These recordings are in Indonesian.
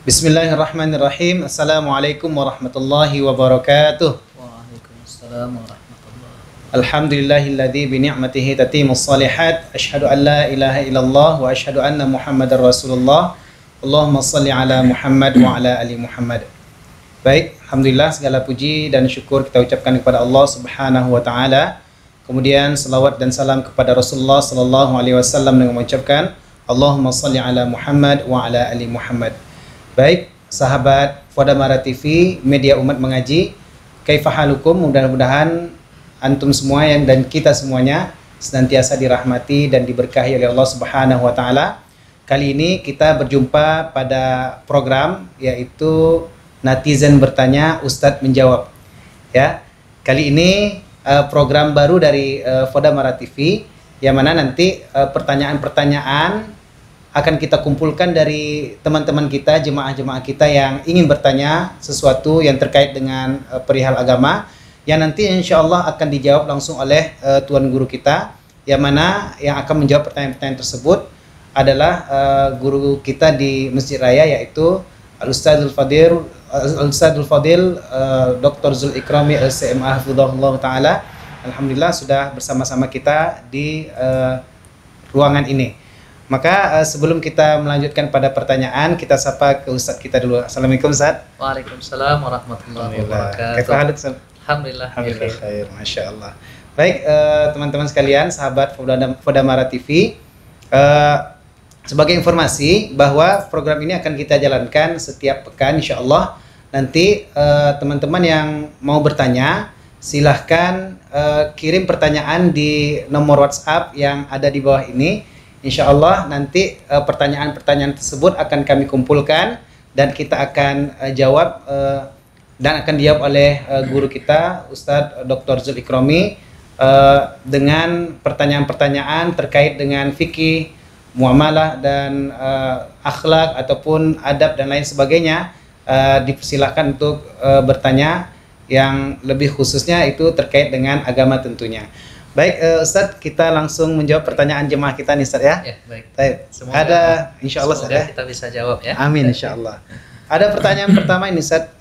Bismillahirrahmanirrahim. Assalamualaikum warahmatullahi wabarakatuh. Waalaikumsalam warahmatullahi wabarakatuh. Alhamdulillahilladzi bi ni'matihi tatimmus shalihat. Asyhadu an la ilaha illallah wa asyhadu anna Muhammadar Rasulullah. Allahumma shalli ala Muhammad wa ala ali Muhammad. Baik, alhamdulillah segala puji dan syukur kita ucapkan kepada Allah Subhanahu wa taala. Kemudian selawat dan salam kepada Rasulullah sallallahu alaihi wasallam dengan mengucapkan Allahumma shalli ala Muhammad wa ala ali Muhammad. Baik, sahabat Fodamara TV, media umat mengaji, kaifahalukum, mudah-mudahan antum semua dan kita semuanya senantiasa dirahmati dan diberkahi oleh Allah Subhanahu wa taala. Kali ini kita berjumpa pada program yaitu Netizen Bertanya, Ustadz Menjawab. Ya, kali ini program baru dari Fodamara TV yang mana nanti pertanyaan-pertanyaan akan kita kumpulkan dari teman-teman kita, jemaah-jemaah kita yang ingin bertanya sesuatu yang terkait dengan perihal agama, yang nanti insya Allah akan dijawab langsung oleh Tuan Guru kita, yang mana yang akan menjawab pertanyaan-pertanyaan tersebut adalah guru kita di Masjid Raya, yaitu Al-Ustadzul Fadil Dr. Zul Ikrami LCMA Hafizahullah Ta'ala. Alhamdulillah sudah bersama-sama kita di ruangan ini. Maka sebelum kita melanjutkan pada pertanyaan, kita sapa ke Ustadz kita dulu. Assalamualaikum Ustadz. Waalaikumsalam warahmatullahi wabarakatuh. Alhamdulillah. Alhamdulillah khair, Masya Allah. Baik, teman-teman sekalian, sahabat Fodamara TV, sebagai informasi bahwa program ini akan kita jalankan setiap pekan insya Allah. Nanti teman-teman yang mau bertanya, silahkan kirim pertanyaan di nomor WhatsApp yang ada di bawah ini. Insya Allah nanti pertanyaan-pertanyaan tersebut akan kami kumpulkan dan kita akan jawab dan akan dijawab oleh guru kita Ustadz Dr. Zul Ikrami dengan pertanyaan-pertanyaan terkait dengan fikih, muamalah dan akhlak ataupun adab dan lain sebagainya. Dipersilakan untuk bertanya, yang lebih khususnya itu terkait dengan agama tentunya. Baik, Ustadz, kita langsung menjawab pertanyaan jemaah kita nih, Ustadz ya. Ya, baik. Semoga, ada, insya Allah, semoga ya? kita bisa jawab ya. Amin, insya Allah. Ada pertanyaan pertama ini, Ustadz.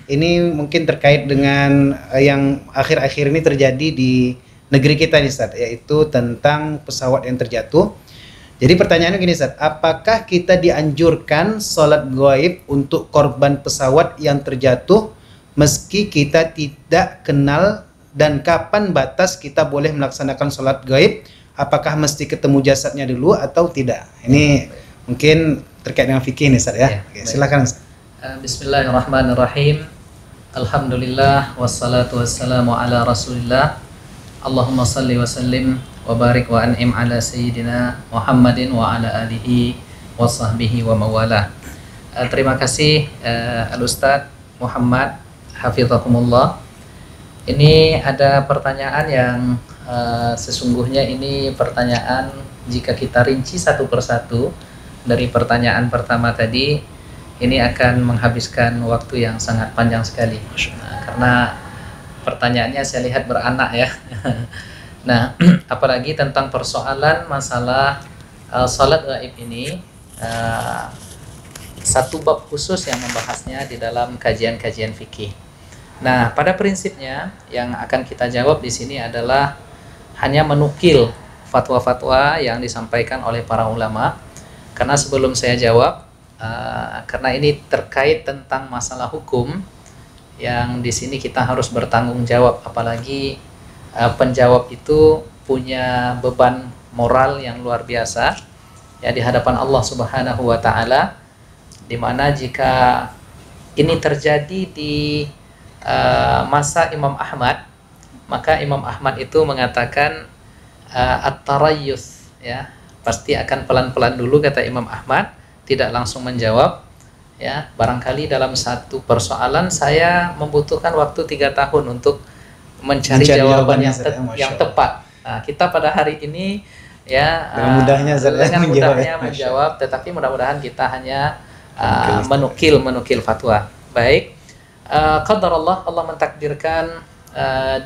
Ini mungkin terkait dengan yang akhir-akhir ini terjadi di negeri kita nih, Ustadz, yaitu tentang pesawat yang terjatuh. Jadi pertanyaannya gini, Ustadz, apakah kita dianjurkan sholat gaib untuk korban pesawat yang terjatuh meski kita tidak kenal, dan kapan batas kita boleh melaksanakan sholat gaib? Apakah mesti ketemu jasadnya dulu atau tidak? Ini mungkin terkait dengan fikih nih, Ustaz ya. Oke, silakan, Ustaz. Bismillahirrahmanirrahim. Alhamdulillah wassalatu wassalamu ala Rasulillah. Allahumma salli wa sallim wa barik wa an'im ala sayyidina Muhammadin wa ala alihi wa sahbihi wa mawalah. Terima kasih Al-Ustadz Muhammad Hafizakumullah. Ini ada pertanyaan yang sesungguhnya ini pertanyaan, jika kita rinci satu persatu dari pertanyaan pertama tadi, ini akan menghabiskan waktu yang sangat panjang sekali. Karena pertanyaannya saya lihat beranak ya. Nah, apalagi tentang persoalan masalah salat gaib ini, satu bab khusus yang membahasnya di dalam kajian-kajian fikih. Nah, pada prinsipnya yang akan kita jawab di sini adalah hanya menukil fatwa-fatwa yang disampaikan oleh para ulama. Karena sebelum saya jawab, karena ini terkait tentang masalah hukum yang di sini kita harus bertanggung jawab, apalagi penjawab itu punya beban moral yang luar biasa ya di hadapan Allah Subhanahu wa taala, di mana jika ini terjadi di masa Imam Ahmad, maka Imam Ahmad itu mengatakan at-tarayyus ya, pasti akan pelan-pelan dulu kata Imam Ahmad, tidak langsung menjawab ya. Barangkali dalam satu persoalan saya membutuhkan waktu 3 tahun untuk mencari jawaban yang tepat. Nah, kita pada hari ini ya dengan mudahnya menjawab, tetapi mudah-mudahan kita hanya menukil fatwa. Baik. Qadarullah, Allah mentakdirkan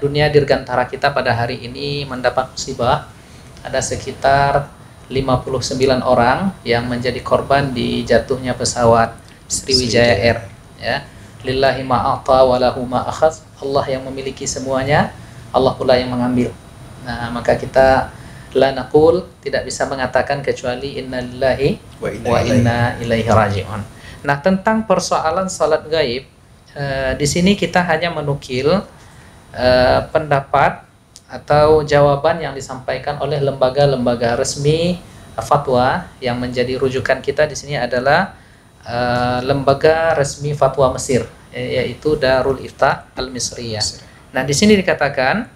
dunia dirgantara kita pada hari ini mendapat musibah. Ada sekitar 59 orang yang menjadi korban di jatuhnya pesawat Sriwijaya Air, ya. Lillahi ma'ata wa lahu ma akhadz. Allah yang memiliki semuanya, Allah pula yang mengambil. Nah, maka kita la naqul, tidak bisa mengatakan kecuali inna lillahi wa inna ilaihi raji'un. Nah, tentang persoalan salat gaib, di sini kita hanya menukil pendapat atau jawaban yang disampaikan oleh lembaga-lembaga resmi fatwa. Yang menjadi rujukan kita di sini adalah lembaga resmi fatwa Mesir, yaitu Darul Ifta Al-Misriyah. Nah, di sini dikatakan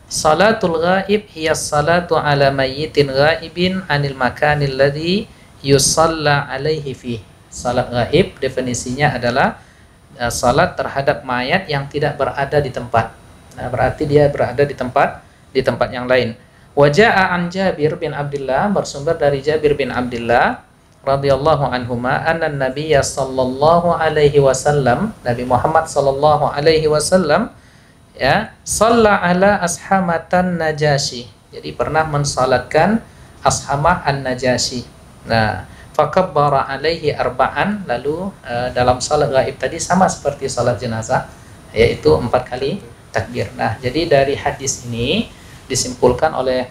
salatul ghaib hiya salatu ala mayyitin ghaibin anil makanil ladzi yusalla alaihi fi. Salat ghaib definisinya adalah salat terhadap mayat yang tidak berada di tempat. Nah, berarti dia berada di tempat yang lain. Waja'a an Jabir bin Abdullah, bersumber dari Jabir bin Abdullah radhiyallahu anhuma, anna Nabiyya sallallahu alaihi wasallam, Nabi Muhammad sallallahu alaihi wasallam, ya, shalla ala ashamatan Najasyi. Jadi pernah mensalatkan Ashamah an-Najasyi. Nah, fakabbara alaihi arba'an, lalu dalam salat gaib tadi sama seperti salat jenazah, yaitu 4 kali takbir. Nah, jadi dari hadis ini disimpulkan oleh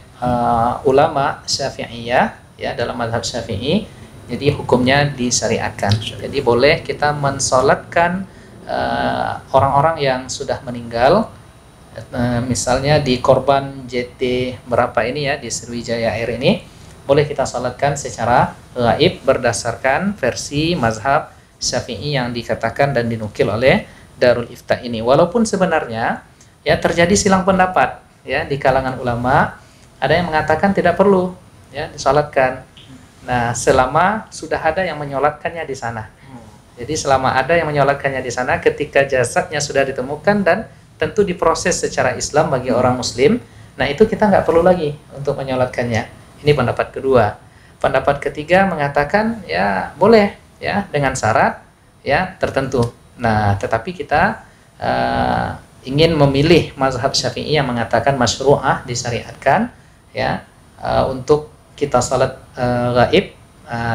ulama Syafi'iyah, ya, dalam mazhab Syafi'i, jadi hukumnya disyariatkan. Jadi boleh kita mensalatkan orang-orang yang sudah meninggal, misalnya di korban JT berapa ini, ya, di Sriwijaya Air ini, boleh kita salatkan secara gaib berdasarkan versi mazhab Syafi'i yang dikatakan dan dinukil oleh Darul Ifta ini. Walaupun sebenarnya, ya, terjadi silang pendapat, ya, di kalangan ulama. Ada yang mengatakan tidak perlu, ya, disalatkan. Nah, selama sudah ada yang menyolatkannya di sana. Jadi selama ada yang menyolatkannya di sana, ketika jasadnya sudah ditemukan dan tentu diproses secara Islam bagi orang Muslim, nah itu kita nggak perlu lagi untuk menyolatkannya. Ini pendapat kedua. Pendapat ketiga mengatakan, ya, boleh, ya, dengan syarat, ya, tertentu. Nah, tetapi kita ingin memilih mazhab Syafi'i yang mengatakan masyru'ah, disyariatkan, ya, untuk kita salat gaib,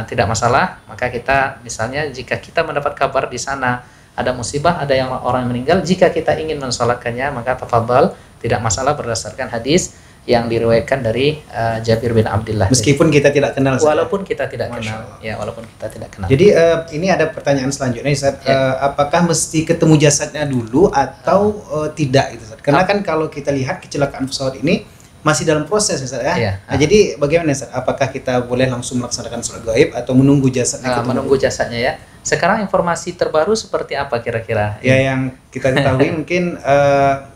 tidak masalah. Maka kita, misalnya jika kita mendapat kabar di sana ada musibah, ada yang orang meninggal, jika kita ingin mensalatkannya, maka tafadhal, tidak masalah berdasarkan hadis yang diriwayatkan dari Jabir bin Abdullah. Meskipun kita tidak kenal. Walaupun kita tidak kenal. Ya, walaupun kita tidak kenal. Jadi ini ada pertanyaan selanjutnya, Ustaz. Ya. Apakah mesti ketemu jasadnya dulu atau tidak, gitu, Ustaz? Karena kan kalau kita lihat kecelakaan pesawat ini masih dalam proses, Ustaz, ya. Ya. Nah, jadi bagaimana, Ustaz? Apakah kita boleh langsung melaksanakan salat gaib atau menunggu jasadnya? Menunggu jasadnya, ya. Sekarang informasi terbaru seperti apa kira-kira? Ya, yang kita ketahui mungkin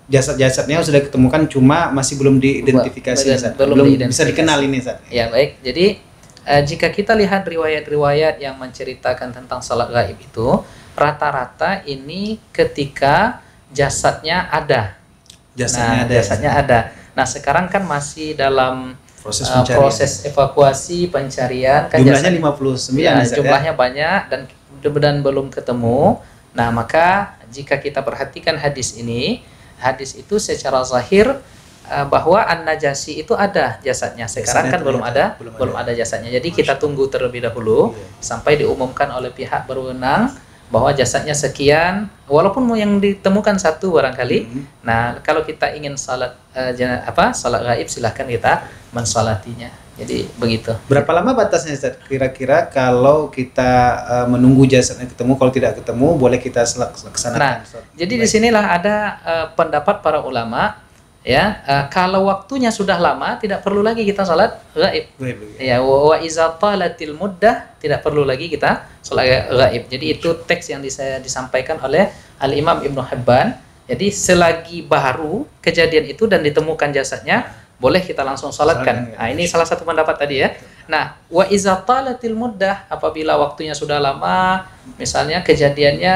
jasad-jasadnya sudah ketemukan, cuma masih belum diidentifikasi, belum bisa dikenal ini, Ustaz. Ya, baik. Jadi jika kita lihat riwayat-riwayat yang menceritakan tentang salat gaib itu, rata-rata ini ketika jasadnya ada. Jasadnya ada. Nah, sekarang kan masih dalam proses evakuasi, pencarian. Kan jumlahnya 59. Ya, jumlahnya banyak dan belum ketemu. Nah, maka jika kita perhatikan hadis ini, hadis itu secara zahir bahwa An-Najasyi itu ada jasadnya. Sekarang kan belum ada jasadnya. Jadi kita tunggu terlebih dahulu sampai diumumkan oleh pihak berwenang bahwa jasadnya sekian, walaupun yang ditemukan satu barangkali. Nah, kalau kita ingin salat gaib, silahkan kita mensalatinya. Jadi begitu. Berapa lama batasnya, Ustaz? Kira-kira kalau kita menunggu jasadnya ketemu, kalau tidak ketemu boleh kita laksanakan. Nah, jadi disinilah ada pendapat para ulama, ya, kalau waktunya sudah lama tidak perlu lagi kita salat gaib. Ya, wa iza talatil muddah, tidak perlu lagi kita salat gaib. Jadi itu teks yang disampaikan oleh Al-Imam Ibnu Hibban. Jadi selagi baru kejadian itu dan ditemukan jasadnya, boleh kita langsung salatkan. Nah, ini salah satu pendapat tadi, ya. Nah, wa iza talatil muddah, apabila waktunya sudah lama, misalnya kejadiannya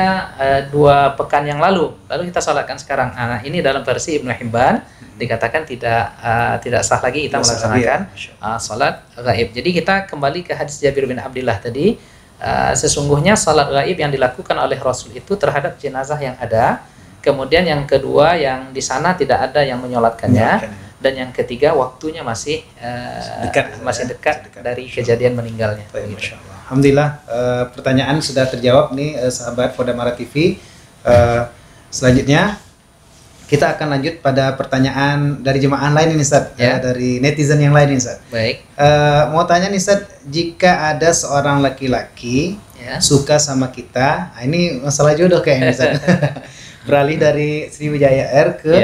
2 pekan yang lalu kita salatkan sekarang. Nah, ini dalam versi Ibnu Hibban dikatakan tidak sah lagi kita melaksanakan salat gaib. Jadi kita kembali ke hadis Jabir bin Abdullah tadi, sesungguhnya salat gaib yang dilakukan oleh Rasul itu terhadap jenazah yang ada. Kemudian yang kedua, yang di sana tidak ada yang menyolatkannya. dan yang ketiga waktunya masih dekat dari kejadian meninggalnya. Baik, Masya Allah. Alhamdulillah, pertanyaan sudah terjawab nih, sahabat Podamara TV. Selanjutnya kita akan lanjut pada pertanyaan dari jemaah lain ini, Ustaz, dari netizen yang lain ini, Ustaz. Baik. Mau tanya nih, Ustaz, jika ada seorang laki-laki suka sama kita, ini masalah jodoh kayaknya, Ustaz. Beralih dari Sriwijaya Air ke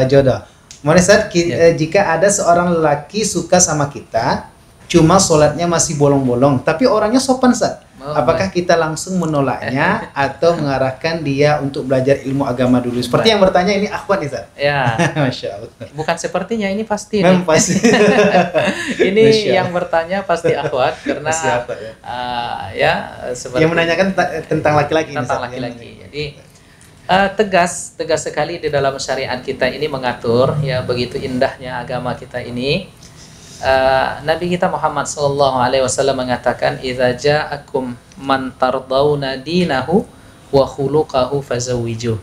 jodoh. Mau nih, Ustaz, jika ada seorang lelaki suka sama kita, cuma sholatnya masih bolong-bolong, tapi orangnya sopan, Ustaz. Apakah kita langsung menolaknya atau mengarahkan dia untuk belajar ilmu agama dulu? Seperti yang bertanya ini akhwat nih, Ustaz. Ya. Masya Allah. Bukan sepertinya, ini pasti. Memang pasti. Ini yang bertanya pasti akhwat karena pasti akhwat, seperti yang menanyakan tentang laki-laki. Tentang laki-laki. Jadi tegas sekali di dalam syariat kita ini mengatur, ya begitu indahnya agama kita ini. Nabi kita Muhammad SAW mengatakan, "Idza ja'akum man tardawna dinahu wa khuluquhu fazawwijuh."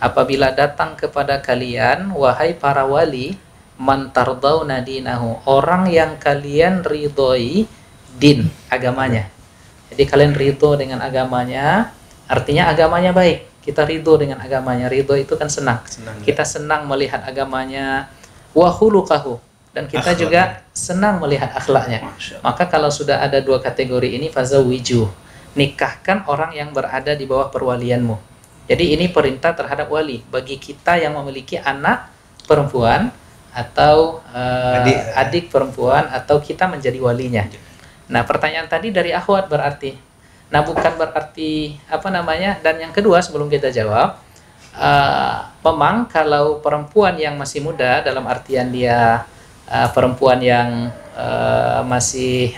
Apabila datang kepada kalian, wahai para wali, man tardawna dinahu, orang yang kalian ridhoi din, agamanya. Jadi kalian ridho dengan agamanya, artinya agamanya baik. Kita ridho dengan agamanya. Ridho itu kan senang. Kita senang melihat agamanya. Wa khuluquhu, dan kita juga senang melihat akhlaknya. Maka kalau sudah ada dua kategori ini, fazawwiju, nikahkan orang yang berada di bawah perwalianmu. Jadi ini perintah terhadap wali bagi kita yang memiliki anak perempuan atau adik perempuan, atau kita menjadi walinya. Nah, pertanyaan tadi dari akhwat berarti. Nah, bukan berarti dan yang kedua sebelum kita jawab, memang kalau perempuan yang masih muda, dalam artian dia perempuan yang masih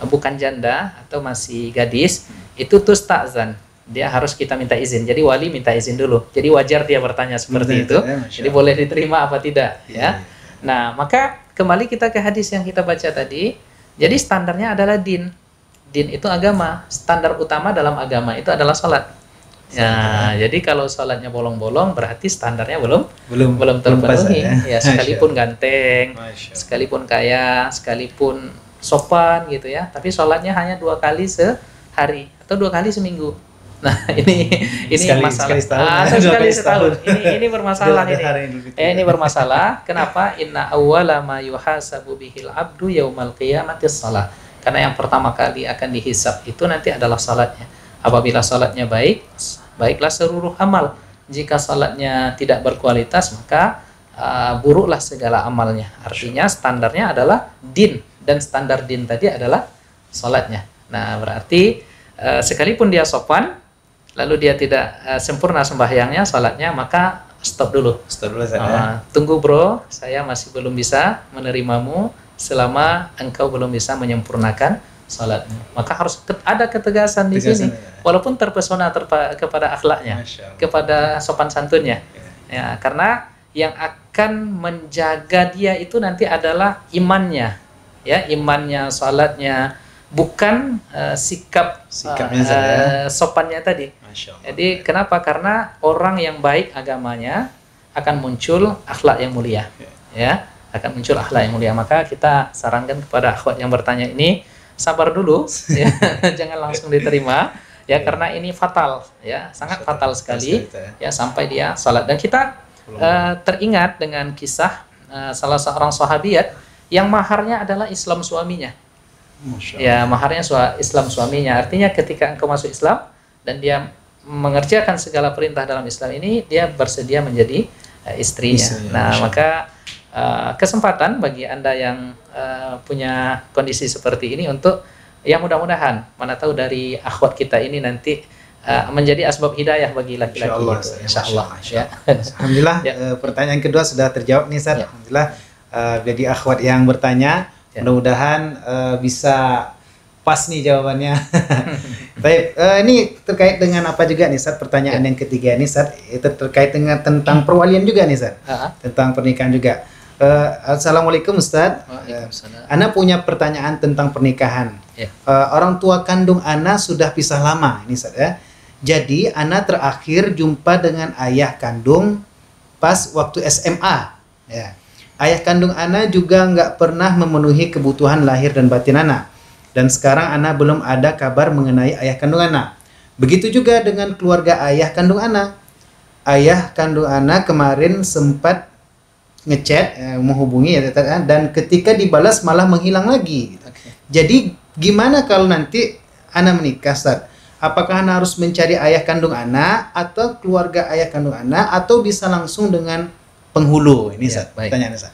bukan janda atau masih gadis, itu tusta'zan, dia harus kita minta izin. Jadi wali minta izin dulu. Jadi wajar dia bertanya seperti itu. Jadi boleh diterima apa tidak, ya. Nah, maka kembali kita ke hadis yang kita baca tadi. Jadi standarnya adalah din. Din itu agama. Standar utama dalam agama itu adalah salat. Ya, jadi kalau sholatnya bolong-bolong berarti standarnya belum terpenuhi. Ya, sekalipun ganteng, sekalipun kaya, sekalipun sopan gitu ya, tapi sholatnya hanya 2 kali sehari atau 2 kali seminggu. Nah, ini masalah. Sekali setahun. Ini bermasalah ini. Ini bermasalah. Kenapa? Inna awwala ma yuhasabu bihil abdu yaumal qiyamati shalah. Karena yang pertama kali akan dihisab itu nanti adalah salatnya. Apabila salatnya baik, baiklah seluruh amal. Jika salatnya tidak berkualitas, maka buruklah segala amalnya. Artinya standarnya adalah din, dan standar din tadi adalah salatnya. Nah, berarti sekalipun dia sopan, lalu dia tidak sempurna sembahyangnya, salatnya, maka stop dulu. Tunggu bro, saya masih belum bisa menerimamu selama engkau belum bisa menyempurnakan salatmu. Maka harus ada ketegasan di sini, walaupun terpesona kepada akhlaknya, kepada sopan santunnya. Ya, karena yang akan menjaga dia itu nanti adalah imannya, ya, imannya, salatnya, bukan sikapnya, sopannya tadi. Jadi kenapa? Karena orang yang baik agamanya akan muncul akhlak yang mulia, ya, akan muncul akhlak yang mulia. Maka kita sarankan kepada akhwat yang bertanya ini, sabar dulu, ya. Jangan langsung diterima, ya, karena ini fatal, ya, sangat fatal sekali, ya, sampai dia salat. Dan kita teringat dengan kisah salah seorang sahabiat yang maharnya adalah Islam suaminya. Ya, maharnya Islam suaminya. Artinya ketika engkau masuk Islam dan dia mengerjakan segala perintah dalam Islam ini, dia bersedia menjadi istrinya. Nah, maka kesempatan bagi Anda yang punya kondisi seperti ini untuk, ya, mudah-mudahan, mana tahu dari akhwat kita ini nanti menjadi asbab hidayah bagi laki-laki itu. Insyaallah. Ya. Alhamdulillah, pertanyaan kedua sudah terjawab nih, Ustaz. Alhamdulillah, jadi akhwat yang bertanya, mudah-mudahan bisa pas nih jawabannya. Baik, ini terkait dengan apa juga nih, Ustaz? Pertanyaan yang ketiga nih, Ustaz, itu terkait dengan tentang perwalian juga nih, Ustaz. Tentang pernikahan juga. Assalamualaikum, Ustaz. Ana punya pertanyaan tentang pernikahan. Orang tua kandung Ana sudah pisah lama, ini, Ustaz, ya. Jadi Ana terakhir jumpa dengan ayah kandung pas waktu SMA. Ya. Ayah kandung ana juga nggak pernah memenuhi kebutuhan lahir dan batin ana. Dan sekarang ana belum ada kabar mengenai ayah kandung ana. Begitu juga dengan keluarga ayah kandung ana. Ayah kandung ana kemarin sempat ngechat, menghubungi ya, dan ketika dibalas malah menghilang lagi. Oke. Jadi gimana kalau nanti ana menikah, Ustaz? Apakah ana harus mencari ayah kandung ana atau keluarga ayah kandung ana atau bisa langsung dengan penghulu? Ini Ya, Ustaz, baik. pertanyaan Ustaz.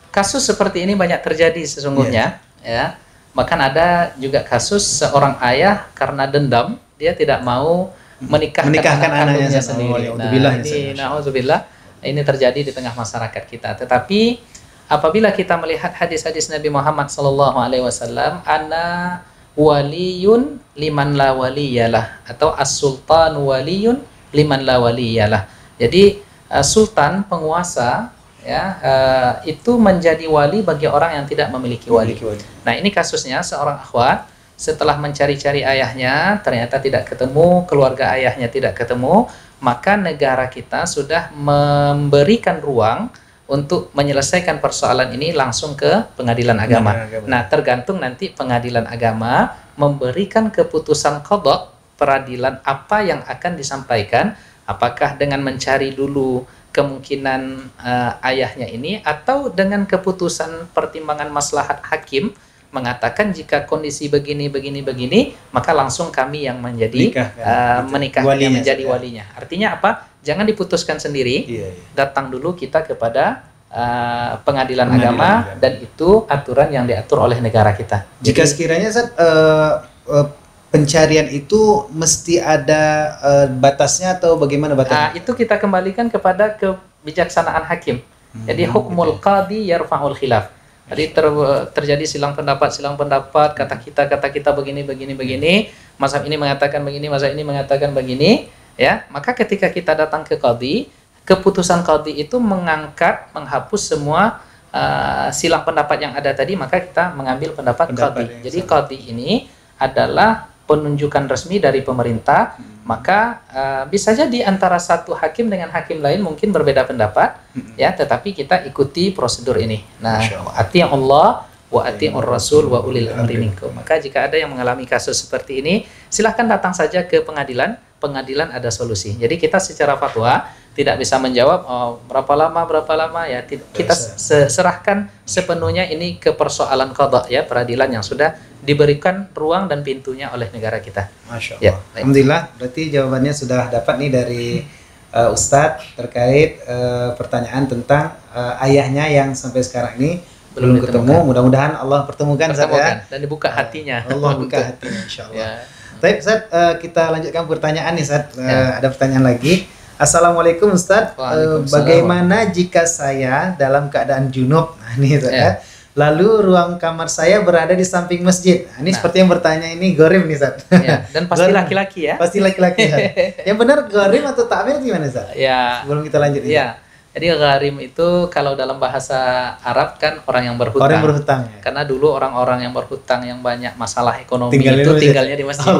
Kasus seperti ini banyak terjadi sesungguhnya, ya. Bahkan ada juga kasus seorang ayah karena dendam dia tidak mau menikahkan anak anaknya kandungnya Ustaz. sendiri. Oh, Nah, ya, ini nauzubillah, ini terjadi di tengah masyarakat kita. Tetapi apabila kita melihat hadis-hadis Nabi Muhammad SAW, ana waliyun liman la waliyalah, atau as-sultan waliyun liman la waliyalah. Jadi sultan, penguasa, ya, itu menjadi wali bagi orang yang tidak memiliki wali. Nah, ini kasusnya seorang akhwat setelah mencari-cari ayahnya ternyata tidak ketemu, keluarga ayahnya tidak ketemu, maka negara kita sudah memberikan ruang untuk menyelesaikan persoalan ini langsung ke pengadilan agama. Nah, tergantung nanti pengadilan agama memberikan keputusan qadha, peradilan apa yang akan disampaikan, apakah dengan mencari dulu kemungkinan ayahnya ini, atau dengan keputusan pertimbangan maslahat hakim mengatakan jika kondisi begini, maka langsung kami yang menjadi menikahnya, menjadi walinya. Artinya apa? Jangan diputuskan sendiri, datang dulu kita kepada pengadilan agama, dan itu aturan yang diatur oleh negara kita. Jika sekiranya Ustaz, pencarian itu mesti ada batasnya atau bagaimana batasnya? Itu kita kembalikan kepada kebijaksanaan hakim. Jadi hukmul qadi yarfa'ul khilaf. Jadi terjadi silang pendapat, kata kita begini, mazhab ini mengatakan begini, mazhab ini mengatakan begini, ya. Maka ketika kita datang ke qadi, keputusan qadi itu menghapus semua silang pendapat yang ada tadi, maka kita mengambil pendapat qadi. Jadi qadi ini adalah penunjukan resmi dari pemerintah, maka bisa jadi antara satu hakim dengan hakim lain mungkin berbeda pendapat, ya, tetapi kita ikuti prosedur ini. Nah, ati Allah wa ati'ur rasul wa ulil amri minkum. Maka jika ada yang mengalami kasus seperti ini, silahkan datang saja ke pengadilan. Pengadilan ada solusi. Jadi kita secara fatwa tidak bisa menjawab berapa lama ya, kita serahkan sepenuhnya ini ke persoalan qadha, ya, peradilan yang sudah diberikan ruang dan pintunya oleh negara kita. Masya Allah. Ya, alhamdulillah, berarti jawabannya sudah dapat nih dari Ustadz terkait pertanyaan tentang ayahnya yang sampai sekarang ini belum ketemu. Mudah-mudahan Allah pertemukan ya, dan dibuka hatinya. Allah buka hatinya, insya Allah. Ya. Baik, Ustadz, kita lanjutkan pertanyaan nih, Ustadz. Ada pertanyaan lagi. Assalamualaikum Ustadz, bagaimana jika saya dalam keadaan junub? Nah, ini Ustadz, ya. Lalu ruang kamar saya berada di samping masjid. Nah, ini seperti yang bertanya ini Gorim nih, Ustadz. Ya, dan pasti laki-laki ya. Pasti laki-laki. Yang benar Gorim atau takmir gimana, Ustadz? Ya. Sebelum kita lanjut. Ya. Jadi gharim itu kalau dalam bahasa Arab kan orang yang berhutang. Orang yang berhutang, ya. Karena dulu orang-orang yang berhutang yang banyak masalah ekonomi tinggalnya di masjid.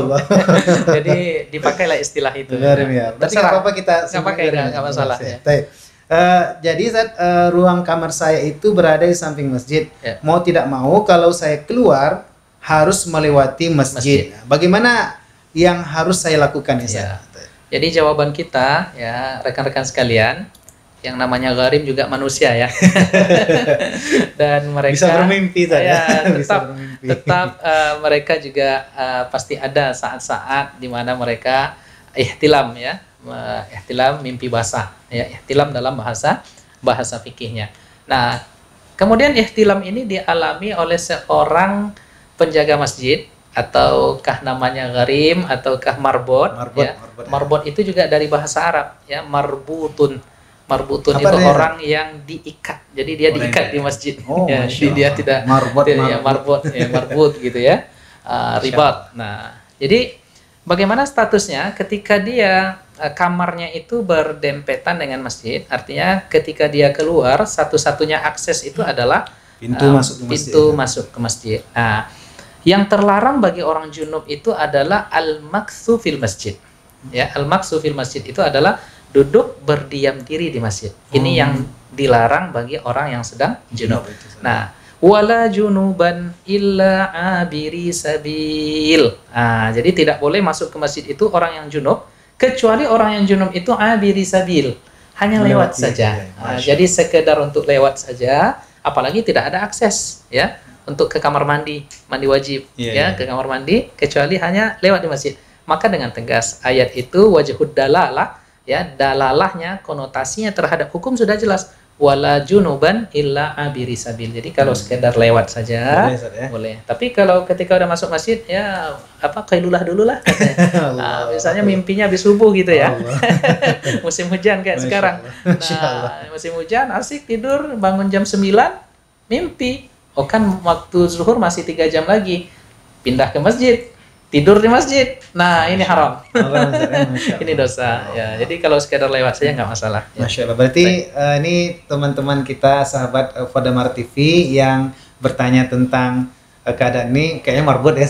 Jadi dipakailah istilah itu. Gharim, ya. Berarti nggak apa-apa kita pakai, nggak masalah. Ya. Jadi Ustadz, ruang kamar saya itu berada di samping masjid. Ya. Mau tidak mau kalau saya keluar harus melewati masjid. Bagaimana yang harus saya lakukan, Ustadz? Ya. Jadi jawaban kita, ya, rekan-rekan sekalian, yang namanya gharim juga manusia ya. Dan mereka bisa bermimpi, ya, tetap mereka juga pasti ada saat-saat di mana mereka ihtilam, ya, ihtilam mimpi basah, ya, ihtilam dalam bahasa fikihnya. Nah, kemudian ihtilam ini dialami oleh seorang penjaga masjid, ataukah namanya gharim ataukah marbot, ya. Marbot itu juga dari bahasa Arab, ya, marbutun itu ya? orang yang diikat. Jadi dia diikat di masjid. Ya, jadi dia tidak marbut gitu ya. Ribat. Nah, jadi bagaimana statusnya ketika dia kamarnya itu berdempetan dengan masjid? Artinya ketika dia keluar, satu-satunya akses itu adalah pintu masuk ke masjid. Nah, yang terlarang bagi orang junub itu adalah al-maktsu fil masjid. Ya, al-maktsu fil masjid itu adalah duduk berdiam diri di masjid. Ini yang dilarang bagi orang yang sedang junub. Nah, wala junuban illa abiri sabil. Jadi tidak boleh masuk ke masjid itu orang yang junub, kecuali orang yang junub itu abiri sabil, hanya lewat saja. Jadi sekedar untuk lewat saja, apalagi tidak ada akses ya untuk ke kamar mandi, mandi wajib ke kamar mandi, kecuali hanya lewat di masjid. Maka dengan tegas ayat itu wajhud dalalah, ya, dalalahnya, konotasinya terhadap hukum sudah jelas. Wala junuban illa abiri sabil. Jadi kalau sekedar lewat saja boleh. Tapi kalau ketika udah masuk masjid ya qailulah dulu lah. Misalnya mimpinya habis subuh gitu ya. Musim hujan kayak sekarang. Musim hujan asik tidur, bangun jam 9 mimpi. Oh kan waktu zuhur masih 3 jam lagi. Pindah ke masjid. Tidur di masjid. Nah, ini haram. Ini dosa. Ya, jadi kalau sekedar lewat saja nggak masalah. Ya. Masya Allah. Berarti ini teman-teman kita sahabat Fadamar TV yang bertanya tentang keadaan ini kayaknya marbot ya.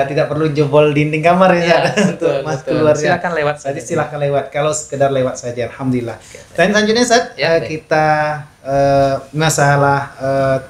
Tidak perlu jebol dinding kamar ya, untuk mas keluar. Silakan lewat saja. Jadi silakan lewat. Kalau sekedar lewat saja, alhamdulillah. Dan selanjutnya Ustaz, kita masalah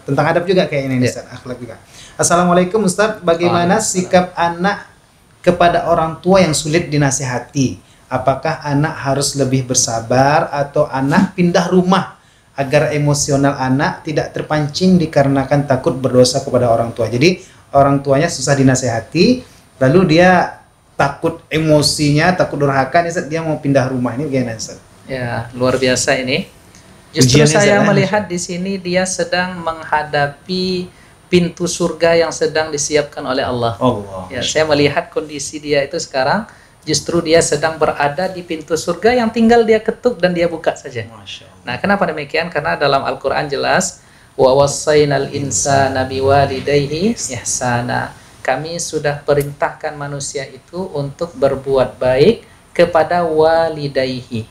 tentang adab juga kayaknya ini Ustaz, akhlak juga. Assalamualaikum Ustaz, bagaimana sikap anak kepada orang tua yang sulit dinasihati? Apakah anak harus lebih bersabar atau anak pindah rumah agar emosional anak tidak terpancing dikarenakan takut berdosa kepada orang tua? Jadi orang tuanya susah dinasihati, lalu dia takut emosinya, takut durhaka, dia mau pindah rumah. Ini gimana Ustaz? Ya, luar biasa ini. Justru saya melihat di sini dia sedang menghadapi pintu surga yang sedang disiapkan oleh Allah. Ya, saya melihat kondisi dia itu sekarang, justru dia sedang berada di pintu surga yang tinggal dia ketuk dan dia buka saja. Nah, kenapa demikian? Karena dalam Al-Quran jelas, wa wassaynal insana biwalidayhi ihsana. Kami sudah perintahkan manusia itu untuk berbuat baik kepada walidayhi.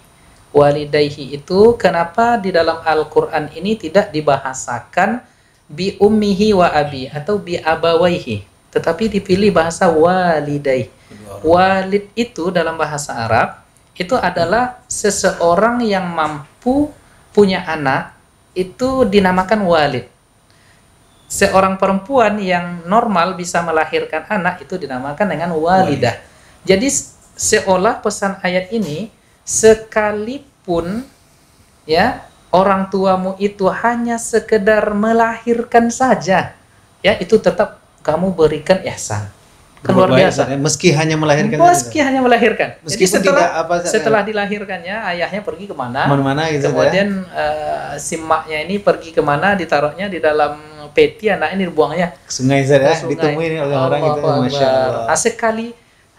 Walidayhi itu kenapa di dalam Al-Quran ini tidak dibahasakan bi ummihi wa abi atau bi abawaihi, tetapi dipilih bahasa walidai. Walid itu dalam bahasa Arab itu adalah seseorang yang mampu punya anak, itu dinamakan walid. Seorang perempuan yang normal bisa melahirkan anak itu dinamakan dengan walidah. Jadi seolah pesan ayat ini, sekalipun ya orang tuamu itu hanya sekedar melahirkan saja, ya itu tetap kamu berikan ihsan. Luar biasa. Meski hanya melahirkan. Hanya melahirkan. Jadi setelah dilahirkannya, ayahnya pergi kemana? Gitu, kemudian si maknya ini pergi kemana? Ditaruhnya di dalam peti, anak ini dibuangnya ke sungai saja. Ditemuin oleh orang itu. Masya Allah. Sekali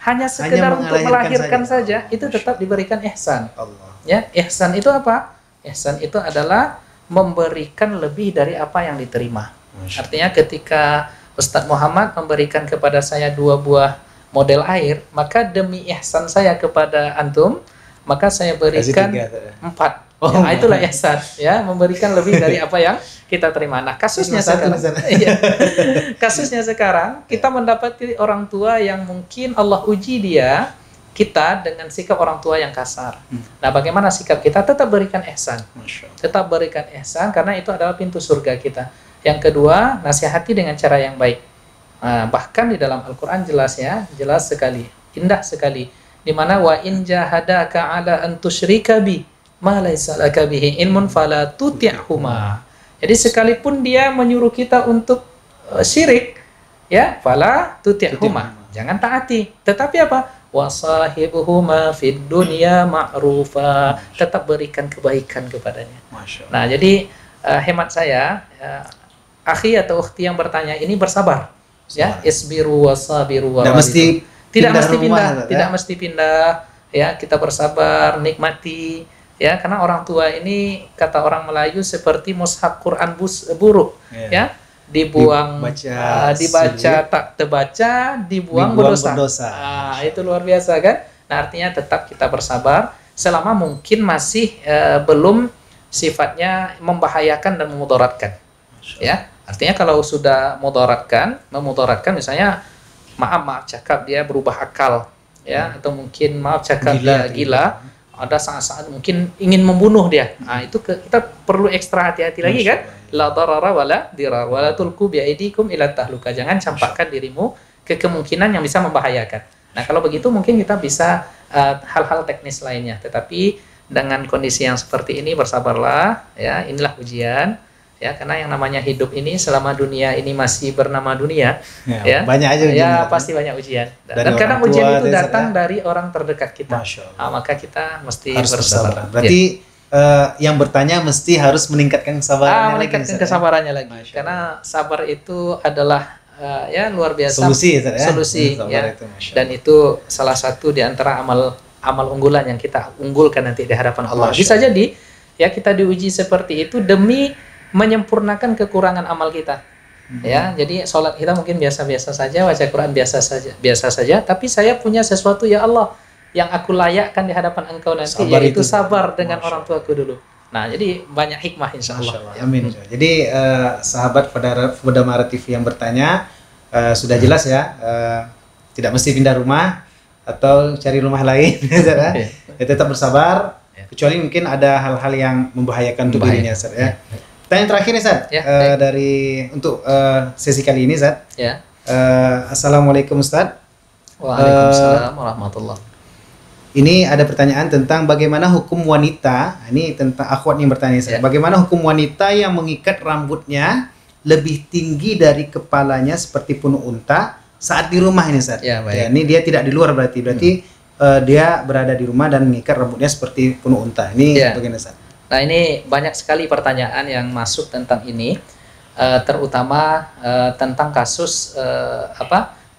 hanya sekedar untuk melahirkan saja, itu tetap diberikan ihsan. Ya, ihsan itu apa? Ihsan itu adalah memberikan lebih dari apa yang diterima. Artinya ketika Ustadz Muhammad memberikan kepada saya 2 buah model air, maka demi ihsan saya kepada antum, maka saya berikan 4. Nah, itulah ihsan, ya, memberikan lebih dari apa yang kita terima. Nah, kasusnya sekarang, kasusnya sekarang kita mendapati orang tua yang mungkin Allah uji dia, kita dengan sikap orang tua yang kasar. Nah, bagaimana sikap kita? Tetap berikan ihsan. Tetap berikan ihsan karena itu adalah pintu surga kita. Yang kedua, nasihati dengan cara yang baik. Bahkan di dalam Al-Quran jelas ya, jelas sekali, indah sekali. Di mana wa in jahadaka ala an tusyrika bi ma laysa laka bihi ilmun fala tuti'huma. Jadi sekalipun dia menyuruh kita untuk syirik, ya, fala tuti'huma. Jangan taati. Tetapi apa? Wasahibuhuma fid dunya ma'rufa. Tetap berikan kebaikan kepadanya. Nah, jadi hemat saya, akhi atau ukhti yang bertanya ini bersabar, ya, isbiru wasabiru tidak mesti pindah, tidak mesti pindah, ya, kita bersabar, nikmati, ya, karena orang tua ini kata orang Melayu seperti mushaf Quran buruk, ya, dibuang, dibaca tak terbaca, dibuang berdosa. Itu luar biasa kan? Nah, artinya tetap kita bersabar selama mungkin masih belum sifatnya membahayakan dan memudaratkan. Ya, artinya kalau sudah memudaratkan misalnya maaf cakap dia berubah akal, ya, atau mungkin maaf cakap dia gila. ada saat-saat mungkin ingin membunuh dia. Nah, itu kita perlu ekstra hati-hati lagi kan? La darara wala dirar wala tulqu bi aidikum ila tahluka. Jangan campakkan dirimu ke kemungkinan yang bisa membahayakan. Nah, kalau begitu mungkin kita bisa hal-hal teknis lainnya. Tetapi dengan kondisi yang seperti ini bersabarlah ya, inilah ujian. Ya, karena yang namanya hidup ini selama dunia ini masih bernama dunia, ya banyak aja ujian. Ya, pasti banyak ujian. Dan kadang ujian itu datang dari orang terdekat kita. Nah, maka kita mesti harus bersabar. Berarti yang bertanya mesti harus meningkatkan kesabarannya meningkatkan kesabarannya lagi. Karena sabar itu adalah ya luar biasa. Solusi ya. Dan itu salah satu di antara amal unggulan yang kita unggulkan nanti di hadapan Allah. Bisa jadi ya kita diuji seperti itu demi menyempurnakan kekurangan amal kita. Ya, jadi sholat kita mungkin biasa-biasa saja, baca Quran biasa saja, tapi saya punya sesuatu ya Allah yang aku layakkan di hadapan Engkau nanti, yaitu sabar dengan orang tuaku dulu. Nah, jadi banyak hikmah insya Allah. Ya. Amin. Jadi sahabat Pemuda Mara TV yang bertanya sudah jelas ya, tidak mesti pindah rumah atau cari rumah lain, ya, tetap bersabar, kecuali mungkin ada hal-hal yang membahayakan untuk dirinya, ya. Pertanyaan terakhir nih, Ustaz, dari untuk sesi kali ini, Ustaz. Ya. Assalamualaikum, Ustaz. Waalaikumsalam warahmatullahi. Ini ada pertanyaan tentang bagaimana hukum wanita. Ini tentang akhwat yang bertanya, Ustaz. Bagaimana hukum wanita yang mengikat rambutnya lebih tinggi dari kepalanya seperti punuk unta saat di rumah ini, Ustaz? Ya, baik. Ya, ini dia tidak di luar berarti dia berada di rumah dan mengikat rambutnya seperti punuk unta. Ini bagaimana, Ustaz? Nah, ini banyak sekali pertanyaan yang masuk tentang ini, terutama tentang kasus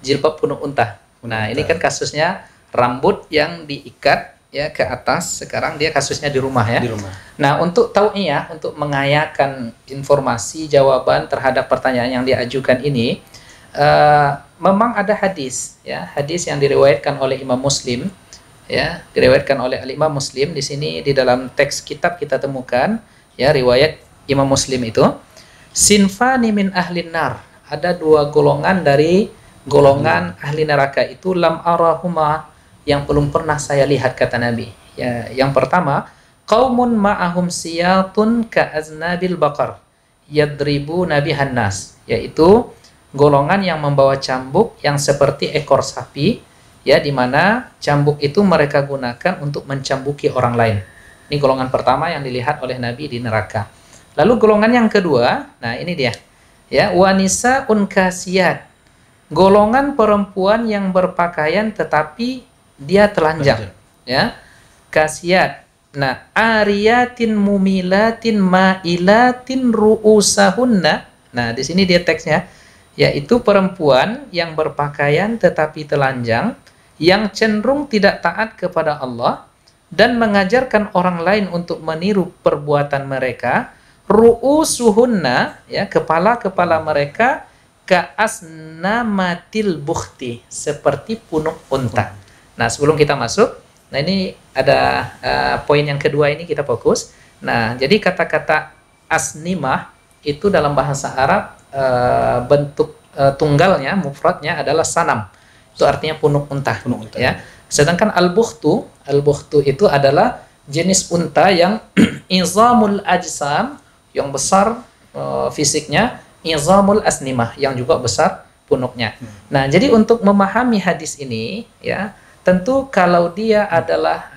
jilbab punuk unta. Nah, ini kan kasusnya rambut yang diikat ya ke atas. Sekarang dia kasusnya di rumah ya. Di rumah. Nah, untuk tau'iyah, untuk mengayakan informasi jawaban terhadap pertanyaan yang diajukan ini, memang ada hadis ya, hadis yang diriwayatkan oleh Imam Muslim. Ya, diriwayatkan oleh Imam Muslim. Di sini di dalam teks kitab kita temukan ya riwayat Imam Muslim itu, sinfani min ahlin nar, ada dua golongan dari golongan ahli neraka itu, lam arahuma, yang belum pernah saya lihat, kata Nabi. Ya, yang pertama, qaumun ma'ahum siyatun ka'aznabil baqar yadribu nabihan nas, yaitu golongan yang membawa cambuk yang seperti ekor sapi, ya, di mana cambuk itu mereka gunakan untuk mencambuki orang lain. Ini golongan pertama yang dilihat oleh Nabi di neraka. Lalu golongan yang kedua, nah ini dia, ya, wanisa unkasiyat, golongan perempuan yang berpakaian tetapi dia telanjang, ya, kasiyat. Nah, ariyatin mumilatin mailatin ru'usahunna. Nah, di sini dia teksnya, yaitu perempuan yang berpakaian tetapi telanjang, yang cenderung tidak taat kepada Allah dan mengajarkan orang lain untuk meniru perbuatan mereka. Ru'usuhunna, ya, kepala-kepala mereka, ka'asnamatil bukhti, seperti punuk unta. Nah, sebelum kita masuk, nah ini ada poin yang kedua, ini kita fokus. Nah, jadi kata-kata asnimah itu dalam bahasa Arab bentuk tunggalnya, mufradnya adalah sanam. Itu artinya punuk unta. Ya. Sedangkan al-bukhtu itu adalah jenis unta yang izamul ajsam, yang besar fisiknya, izamul asnimah, yang juga besar punuknya. Nah, jadi untuk memahami hadis ini, ya, tentu kalau dia adalah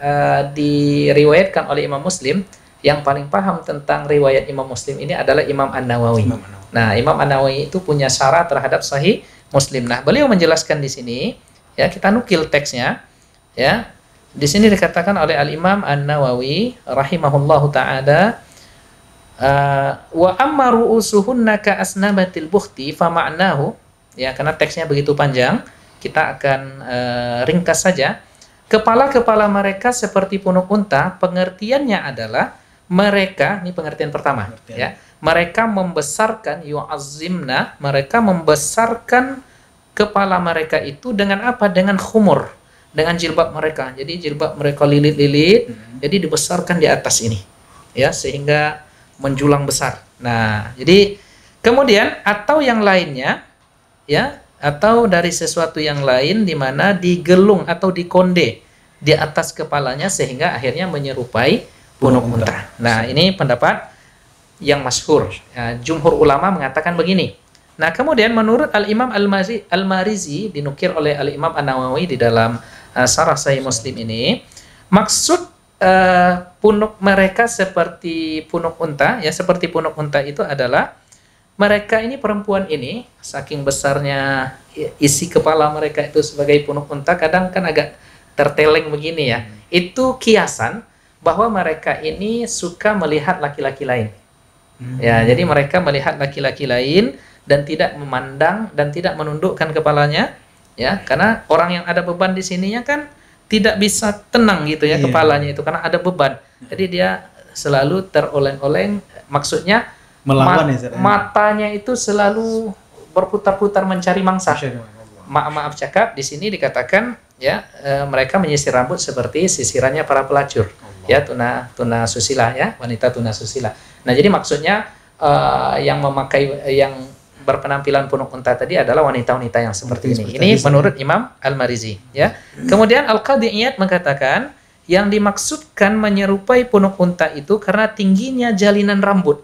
diriwayatkan oleh Imam Muslim, yang paling paham tentang riwayat Imam Muslim ini adalah Imam An-Nawawi. Nah, Imam An-Nawawi itu punya syarat terhadap Sahih Muslim. Nah, beliau menjelaskan di sini, ya, kita nukil teksnya, ya. Di sini dikatakan oleh Al-Imam An-Nawawi rahimahullahu taala, wa amma ru'usuhunna ka asnabatil bukhti fa ma'nahu, ya, karena teksnya begitu panjang, kita akan ringkas saja. Kepala-kepala mereka seperti punuk unta, pengertiannya adalah mereka, ini pengertian pertama, ya. Mereka membesarkan, yu'azzimna, mereka membesarkan kepala mereka itu dengan apa? Dengan khumur, dengan jilbab mereka. Jadi jilbab mereka lilit-lilit, jadi dibesarkan di atas ini, ya, sehingga menjulang besar. Nah, jadi kemudian atau yang lainnya, ya, atau dari sesuatu yang lain di mana digelung atau dikonde di atas kepalanya sehingga akhirnya menyerupai punuk unta. Nah, ini pendapat yang masyhur. Jumhur ulama mengatakan begini. Nah, kemudian menurut Al-Imam Al-Marizi dinukil oleh Al-Imam An-Nawawi di dalam Syarah Sahih Muslim ini, maksud punuk mereka seperti punuk unta, ya seperti punuk unta itu adalah mereka ini, perempuan ini, saking besarnya isi kepala mereka itu sebagai punuk unta, kadang kan agak terteleng begini ya. Itu kiasan bahwa mereka ini suka melihat laki-laki lain. Ya, jadi mereka melihat laki-laki lain dan tidak memandang dan tidak menundukkan kepalanya, ya, karena orang yang ada beban di sininya kan tidak bisa tenang gitu ya, kepalanya itu karena ada beban. Jadi dia selalu teroleng-oleng, maksudnya melawan matanya itu selalu berputar-putar mencari mangsa. Maaf cakap, di sini dikatakan ya, mereka menyisir rambut seperti sisirannya para pelacur. Ya, tuna susila ya, wanita tuna susila. Nah, jadi maksudnya yang berpenampilan punuk unta tadi adalah wanita-wanita yang seperti ini. Ini menurut Imam Al-Marizi ya. Kemudian Al-Qadhi Iyad mengatakan yang dimaksudkan menyerupai punuk unta itu karena tingginya jalinan rambut.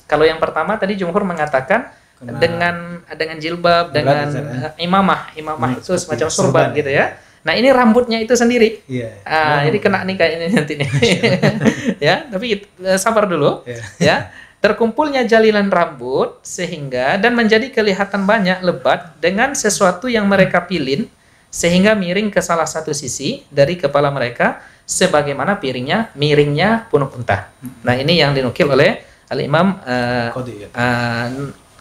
Kalau yang pertama tadi jumhur mengatakan dengan jilbab, dengan imamah itu semacam surban gitu ya. Nah, ini rambutnya itu sendiri. Jadi kena nih kayaknya nanti nih. Ya, tapi sabar dulu. Ya, terkumpulnya jalinan rambut sehingga dan menjadi kelihatan banyak lebat dengan sesuatu yang mereka pilin sehingga miring ke salah satu sisi dari kepala mereka sebagaimana miringnya punuk unta. Nah, ini yang dinukil oleh Al-Imam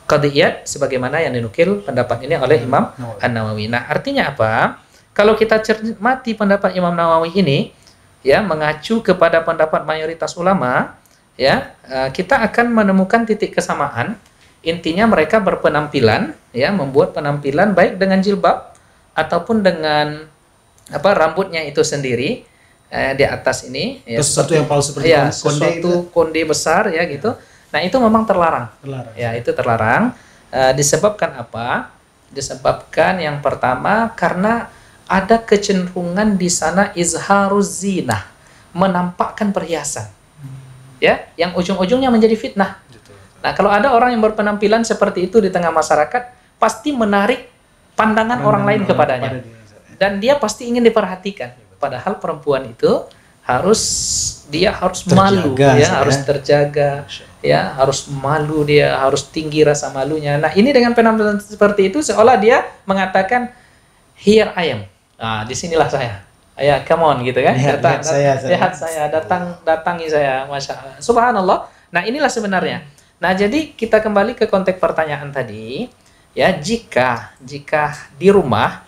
Qadhi Iyad sebagaimana yang dinukil pendapat ini oleh Imam An-Nawawi. Nah, artinya apa? Kalau kita cermati pendapat Imam Nawawi ini, ya, mengacu kepada pendapat mayoritas ulama, ya, kita akan menemukan titik kesamaan. Intinya mereka berpenampilan, ya, membuat penampilan baik dengan jilbab ataupun dengan rambutnya itu sendiri di atas ini, ya, sesuatu yang palsu seperti konde besar, ya gitu. Nah, itu memang terlarang. Ya, itu terlarang. Disebabkan apa? Disebabkan yang pertama karena ada kecenderungan di sana izharuz zinah, menampakkan perhiasan. Ya, yang ujung-ujungnya menjadi fitnah. Nah, kalau ada orang yang berpenampilan seperti itu di tengah masyarakat, pasti menarik pandangan orang lain kepadanya. Dan dia pasti ingin diperhatikan. Padahal perempuan itu harus malu, ya, harus terjaga, ya, harus malu, dia harus tinggi rasa malunya. Nah, ini dengan penampilan seperti itu seolah dia mengatakan here I am. Nah, disinilah saya. Ya, come on gitu kan. Lihat saya, datangi saya, Masya Allah. Subhanallah. Nah, inilah sebenarnya. Nah, jadi kita kembali ke konteks pertanyaan tadi. Ya, jika di rumah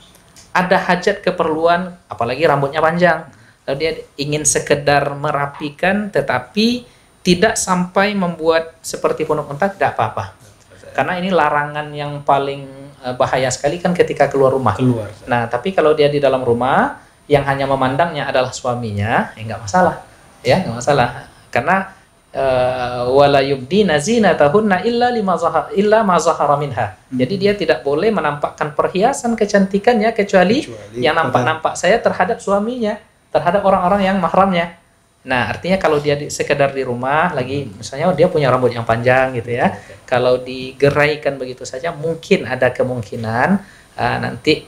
ada hajat keperluan, apalagi rambutnya panjang, lalu dia ingin sekedar merapikan, tetapi tidak sampai membuat seperti punuk unta, tidak apa-apa. Karena ini larangan yang paling bahaya sekali kan ketika keluar rumah. Nah, tapi kalau dia di dalam rumah yang hanya memandangnya adalah suaminya, ya nggak masalah. Ya, nggak masalah. Karena wala yubdina zinatahunna illa ma zahara minha. Jadi dia tidak boleh menampakkan perhiasan kecantikannya kecuali yang nampak-nampak saya terhadap suaminya, terhadap orang-orang yang mahramnya. Nah, artinya kalau dia sekedar di rumah lagi, misalnya dia punya rambut yang panjang gitu ya, kalau digeraikan begitu saja mungkin ada kemungkinan nanti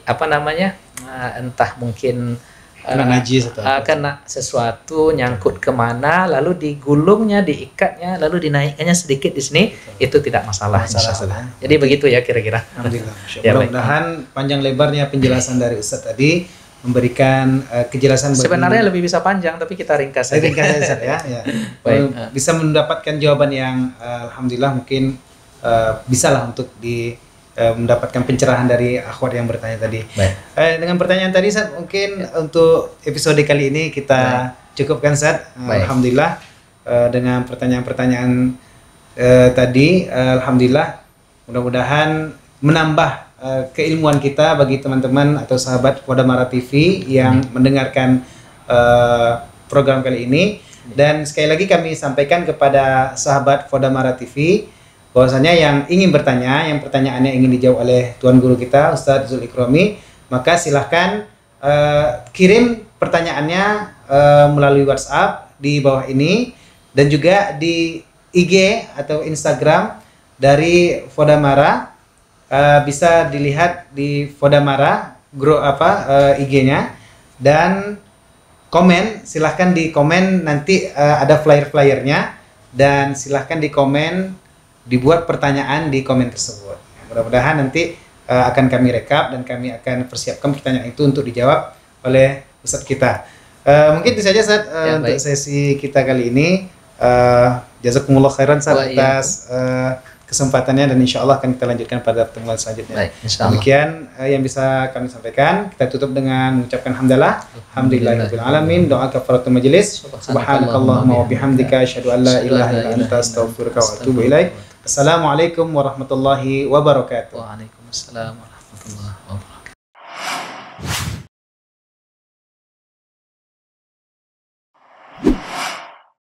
entah mungkin kena najis atau kena sesuatu nyangkut kemana, lalu digulungnya, diikatnya, lalu dinaikkannya sedikit di sini, itu tidak masalah. Jadi begitu ya kira-kira. Alhamdulillah. Mudah-mudahan panjang lebarnya penjelasan dari Ustadz tadi memberikan kejelasan. Sebenarnya lebih bisa panjang, tapi kita ringkas saja. Ya. Bisa mendapatkan jawaban yang alhamdulillah mungkin bisalah untuk mendapatkan pencerahan dari akhwat yang bertanya tadi. Dengan pertanyaan tadi, Ustaz, mungkin untuk episode kali ini kita cukupkan, Ustaz. Alhamdulillah dengan pertanyaan-pertanyaan tadi, alhamdulillah mudah-mudahan menambah keilmuan kita bagi teman-teman atau sahabat Fodamara TV yang mendengarkan program kali ini. Dan sekali lagi kami sampaikan kepada sahabat Fodamara TV bahwasanya yang ingin bertanya, yang pertanyaannya ingin dijawab oleh Tuan Guru kita Ustadz Zul Ikrami, maka silahkan kirim pertanyaannya melalui WhatsApp di bawah ini, dan juga di IG atau Instagram dari Fodamara. Bisa dilihat di Fodamara IG-nya, dan komen, silahkan di komen, nanti ada flyer-flyernya, dan silahkan di komen, dibuat pertanyaan di komen tersebut. Mudah-mudahan nanti akan kami rekap dan kami akan persiapkan pertanyaan itu untuk dijawab oleh Ustadz kita. Mungkin itu saja Ustadz untuk sesi kita kali ini. Jazakumullah khairan Ustadz atas kesempatannya, dan insya Allah akan kita lanjutkan pada pertemuan selanjutnya. Baik, demikian yang bisa kami sampaikan. Kita tutup dengan mengucapkan hamdalah, alhamdulillahirabbil alamin, doa kafaratul majelis, subhanakallahumma wa bihamdika asyhadu an la ilaha illa anta astaghfiruka wa atubu ilaik. Assalamualaikum warahmatullahi wabarakatuh. Waalaikumsalam warahmatullahi wabarakatuh.